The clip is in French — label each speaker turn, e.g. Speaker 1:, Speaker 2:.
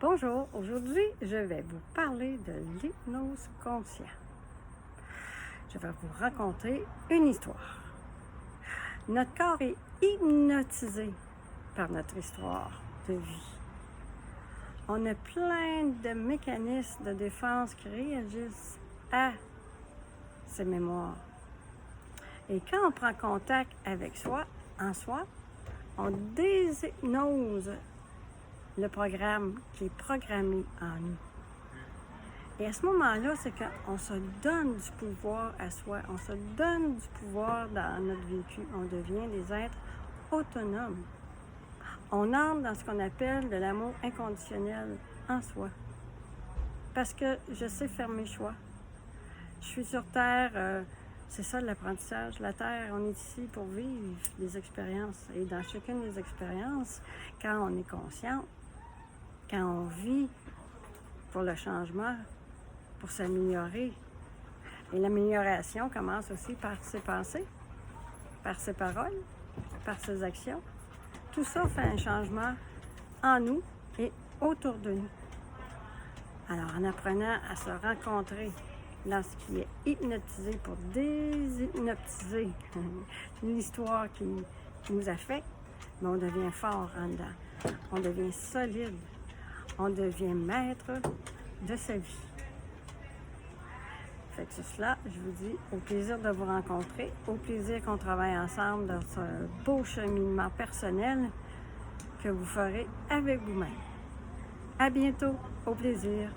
Speaker 1: Bonjour, aujourd'hui je vais vous parler de l'hypnose consciente. Je vais vous raconter une histoire. Notre corps est hypnotisé par notre histoire de vie. On a plein de mécanismes de défense qui réagissent à ces mémoires. Et quand on prend contact avec soi, on déshypnose le programme qui est programmé en nous. Et à ce moment-là, c'est qu'on se donne du pouvoir à soi, on se donne du pouvoir dans notre vécu, on devient des êtres autonomes. On entre dans ce qu'on appelle de l'amour inconditionnel en soi. Parce que je sais faire mes choix. Je suis sur Terre, c'est ça l'apprentissage. La Terre, on est ici pour vivre des expériences. Et dans chacune des expériences, quand on est conscient, quand on vit pour le changement, pour s'améliorer, et l'amélioration commence aussi par ses pensées, par ses paroles, par ses actions. Tout ça fait un changement en nous et autour de nous. Alors, en apprenant à se rencontrer dans ce qui est hypnotisé pour déshypnotiser l'histoire qui nous affecte, mais on devient fort en dedans. On devient solide. On devient maître de sa vie. Fait que sur cela, je vous dis au plaisir de vous rencontrer, au plaisir qu'on travaille ensemble dans ce beau cheminement personnel que vous ferez avec vous-même. À bientôt, au plaisir.